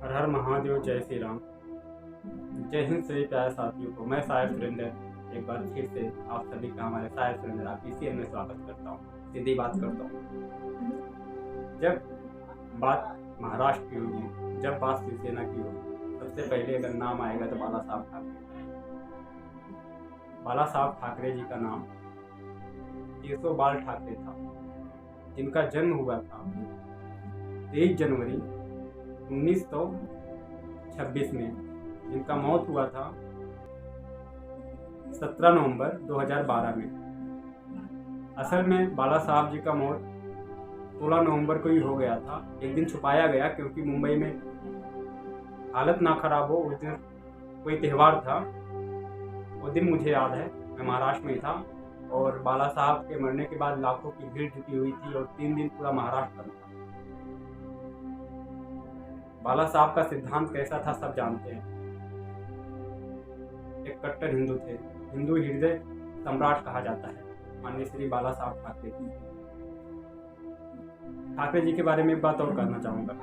हर हर महादेव, जय श्री राम। जय हिंद सभी प्यारे साथियों को मैं शायर सुरेंद्र एक बार फिर से आप सभी का हमारे शायर सुरेंद्र आप इसी में स्वागत करता हूँ। सीधी बात करता हूँ। जब बात महाराष्ट्र की होगी, जब बात शिवसेना की होगी, सबसे पहले अगर नाम आएगा तो बाला साहब ठाकरे। बाला साहब ठाकरे जी का नाम केशव बाल ठाकरे था, जिनका जन्म हुआ था 23 जनवरी 1926 में, जिनका मौत हुआ था 17 नवंबर 2012 में। असल में बाला साहब जी का मौत 16 नवंबर को ही हो गया था। एक दिन छुपाया गया क्योंकि मुंबई में हालत ना खराब हो। उस दिन कोई त्यौहार था, वो दिन मुझे याद है। मैं महाराष्ट्र में था और बाला साहब के मरने के बाद लाखों की भीड़ जुटी हुई थी और 3 दिन पूरा महाराष्ट्र बंद था। बाला साहब का सिद्धांत कैसा था सब जानते हैं। एक कट्टर हिंदू थे, हिंदू हृदय सम्राट कहा जाता है माननीय श्री बाला साहब ठाकरे जी। ठाकरे जी के बारे में एक बात और कहना चाहूँगा।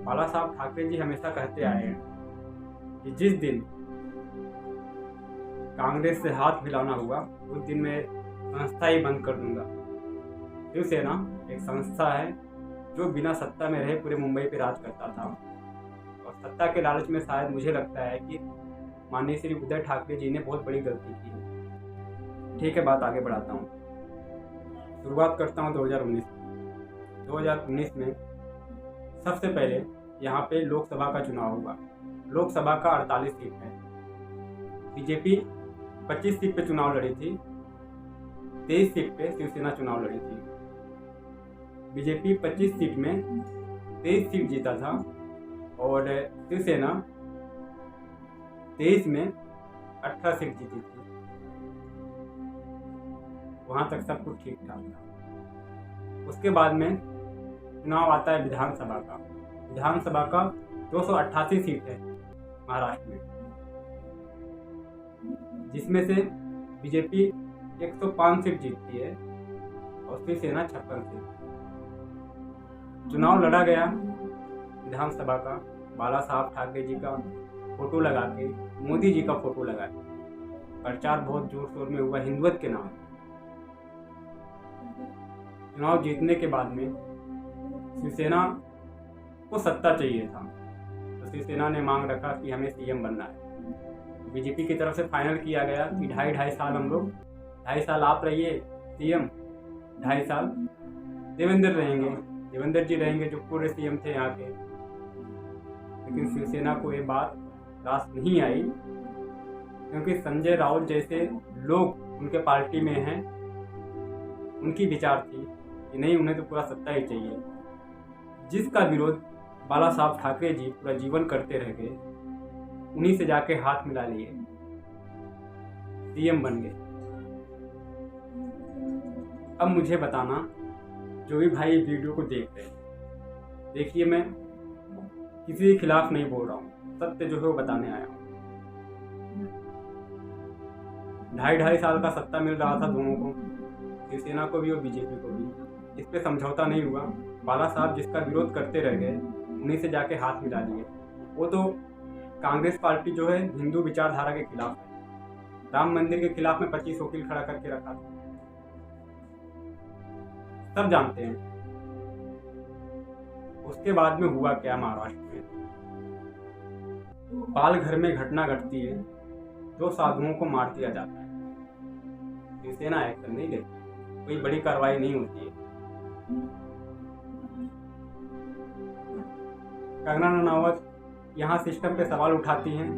बाला साहब ठाकरे जी हमेशा कहते आए हैं कि जिस दिन कांग्रेस से हाथ मिलाना हुआ उस दिन मैं संस्था ही बंद कर दूंगा। शिवसेना एक संस्था है जो बिना सत्ता में रहे पूरे मुंबई पे राज करता था और सत्ता के लालच में शायद मुझे लगता है कि माननीय श्री उदय ठाकरे जी ने बहुत बड़ी गलती की है। ठीक है, बात आगे बढ़ाता हूँ। शुरुआत करता हूँ 2019 में सबसे पहले यहाँ पे लोकसभा का चुनाव हुआ। लोकसभा का 48 सीट है। बीजेपी 25 सीट पे चुनाव लड़ी थी, 23 सीट पे शिवसेना चुनाव लड़ी थी। बीजेपी 25 सीट में 23 सीट जीता था और शिवसेना 23 में 18 सीट जीती थी। वहां तक सब कुछ ठीक ठाक था। उसके बाद में चुनाव आता है विधानसभा का। विधानसभा का 288 सीट है महाराष्ट्र में, जिसमें से बीजेपी 105 सीट जीतती है और शिवसेना 56 सीट। चुनाव लड़ा गया विधानसभा का। बाला साहब ठाकरे जी का फोटो लगा के, मोदी जी का फोटो लगा के प्रचार बहुत जोर शोर में हुआ हिंदुत्व के नाम। चुनाव जीतने के बाद में शिवसेना को सत्ता चाहिए था, तो शिवसेना ने मांग रखा कि हमें सीएम बनना है। बीजेपी की तरफ से फाइनल किया गया कि 2.5 साल हम लोग, 2.5 साल आप रहिए सीएम, 2.5 साल देवेंद्र रहेंगे, देवेंद्र जी रहेंगे जो पूरे सीएम थे यहाँ के। लेकिन शिवसेना को ये बात रास नहीं आई क्योंकि संजय राउत जैसे लोग उनके पार्टी में हैं, उनकी विचार थी कि नहीं, उन्हें तो पूरा सत्ता ही चाहिए। जिसका विरोध बाला साहब ठाकरे जी पूरा जीवन करते रह गए, उन्हीं से जाके हाथ मिला लिए, सीएम बन गए। अब मुझे बताना, जो भी भाई वीडियो को देख रहे हैं, देखिए मैं किसी के खिलाफ नहीं बोल रहा हूँ, सत्य जो है वो बताने आया हूँ। 2.5 साल का सत्ता मिल रहा था दोनों को, शिवसेना को भी और बीजेपी को भी। इस पे समझौता नहीं हुआ। बाला साहब जिसका विरोध करते रह गए, उन्हीं से जाके हाथ मिला लिए। वो तो कांग्रेस पार्टी जो है हिंदू विचारधारा के खिलाफ है। राम मंदिर के खिलाफ में 25 वकील खड़ा करके रखा था, सब जानते हैं। उसके बाद में हुआ क्या महाराष्ट्र में, पालघर में घटना घटती है, 2 साधुओं को मार दिया जाता है। शिवसेना एक्शन नहीं लेती, कोई बड़ी कार्रवाई नहीं होती है। कंगना रनावत यहाँ सिस्टम पे सवाल उठाती हैं,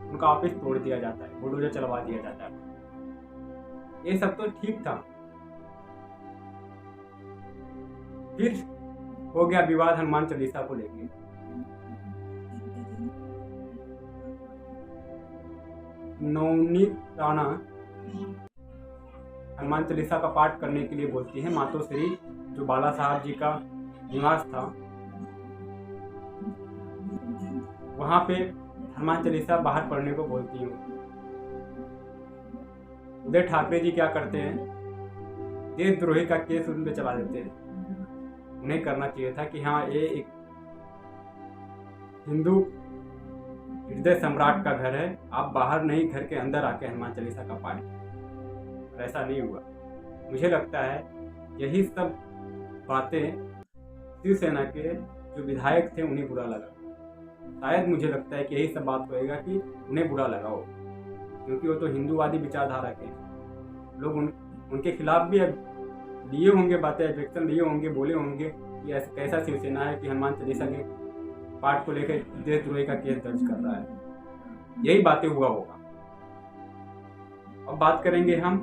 उनका ऑफिस तोड़ दिया जाता है, बुलडोजर चलवा दिया जाता है। ये सब तो ठीक था। फिर हो गया विवाद हनुमान चालीसा को लेकर। नवनीत राणा हनुमान चालीसा का पाठ करने के लिए बोलती है मातोश्री, जो बाला साहब जी का निवास था, वहां पे हनुमान चालीसा बाहर पढ़ने को बोलती हूँ। उदय ठाकरे जी क्या करते हैं, देशद्रोही का केस उन पे चला देते हैं। उन्हें करना चाहिए था कि हाँ, ये एक हिंदू हृदय सम्राट का घर है, आप बाहर नहीं घर के अंदर आके हनुमान चालीसा का पाठ करें। ऐसा नहीं हुआ। मुझे लगता है यही सब बातें शिवसेना के जो विधायक थे उन्हें बुरा लगा। शायद मुझे लगता है कि यही सब बात होएगा कि उन्हें बुरा लगा हो, क्योंकि वो तो हिंदूवादी विचारधारा के लोग उनके खिलाफ भी लिए होंगे बातें, ऑब्जेक्शन लिए होंगे, बोले होंगे कि ऐसा कैसा शिवसेना है कि हनुमान चालीसा के पाठ को लेकर देशद्रोही का केस दर्ज कर रहा है। यही बातें हुआ होगा। अब बात करेंगे हम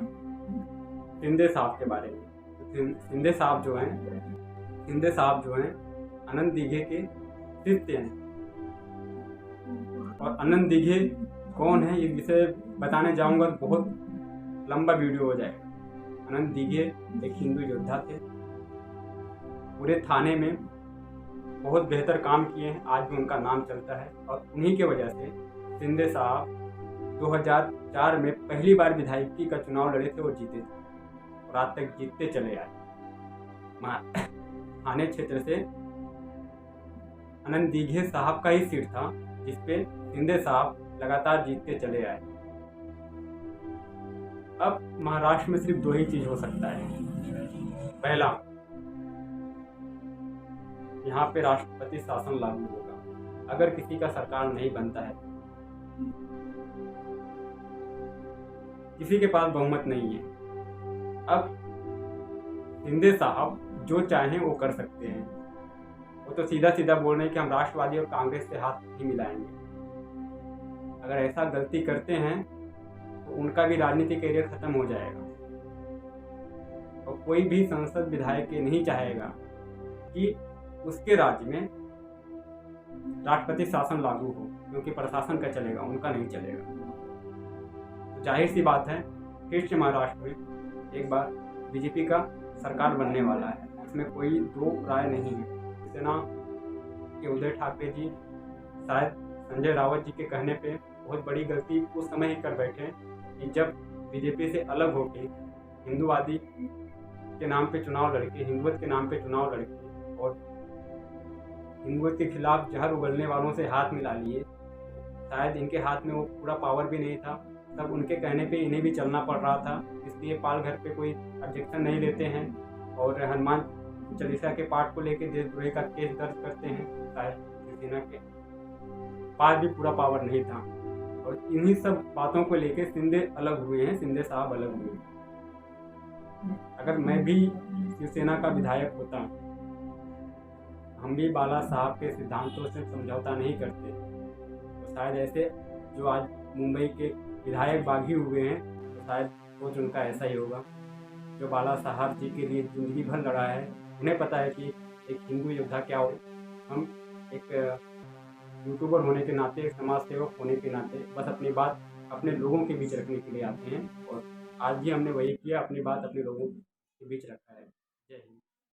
शिंदे साहब के बारे में। शिंदे साहब जो हैं अनंत दीघे के शिष्य हैं। और अनंत दीघे कौन है ये विषय बताने जाऊंगा तो बहुत लंबा वीडियो हो जाएगा। अनंत दीघे एक हिंदू योद्धा थे, पूरे थाने में बहुत बेहतर काम किए हैं, आज भी उनका नाम चलता है। और उन्हीं की वजह से शिंदे साहब 2004 में पहली बार विधायकी का चुनाव लड़े थे और जीते थे और आज तक जीतते चले आए। थाने क्षेत्र से अनंत दीघे साहब का ही सीट था जिसपे शिंदे साहब लगातार जीतते चले आए। अब महाराष्ट्र में सिर्फ दो ही चीज हो सकता है। पहला, यहाँ पे राष्ट्रपति शासन लागू होगा अगर किसी का सरकार नहीं बनता है। किसी के पास बहुमत नहीं है। अब शिंदे साहब जो चाहें वो कर सकते हैं। वो तो सीधा सीधा बोल रहे हैं कि हम राष्ट्रवादी और कांग्रेस से हाथ नहीं मिलाएंगे। अगर ऐसा गलती करते हैं तो उनका भी राजनीतिक करियर खत्म हो जाएगा। और कोई भी संसद विधायक ये नहीं चाहेगा कि उसके राज्य में राष्ट्रपति शासन लागू हो, क्योंकि प्रशासन का चलेगा, उनका नहीं चलेगा। तो जाहिर सी बात है फिर से महाराष्ट्र में एक बार बीजेपी का सरकार बनने वाला है, इसमें कोई दो राय नहीं है। शिवसेना के उद्धव ठाकरे जी शायद संजय रावत जी के कहने पे बहुत बड़ी गलती उस समय ही कर बैठे कि जब बीजेपी से अलग होके हिंदूवादी के नाम पे चुनाव लड़के, हिंदुत्व के नाम पे चुनाव लड़के और हिंदुत्व के खिलाफ जहर उगलने वालों से हाथ मिला लिए। शायद इनके हाथ में वो पूरा पावर भी नहीं था, तब उनके कहने पे इन्हें भी चलना पड़ रहा था। इसलिए पाल घर पे कोई ऑब्जेक्शन नहीं लेते हैं और हनुमान चालीसा के पाठ को लेकर देशद्रोही का केस दर्ज करते हैं। शायद शिवसेना के पास भी पूरा पावर नहीं था और इन्हीं सब बातों को लेकर शिंदे अलग हुए हैं, शिंदे साहब अलग हुए हैं। अगर मैं भी शिवसेना का विधायक होता, हम भी बाला साहब के सिद्धांतों से समझौता नहीं करते, तो शायद ऐसे जो आज मुंबई के विधायक बागी हुए हैं, तो शायद सोच उनका ऐसा ही होगा। जो बाला साहब जी के लिए जिंदगी भर लड़ा है, उन्हें पता है कि एक हिंदू योद्धा क्या हो। हम एक यूट्यूबर होने के नाते, एक समाज सेवक होने के नाते बस अपनी बात अपने लोगों के बीच रखने के लिए आते हैं और आज भी हमने वही किया, अपनी बात अपने लोगों के बीच रखा है। जय हिंद।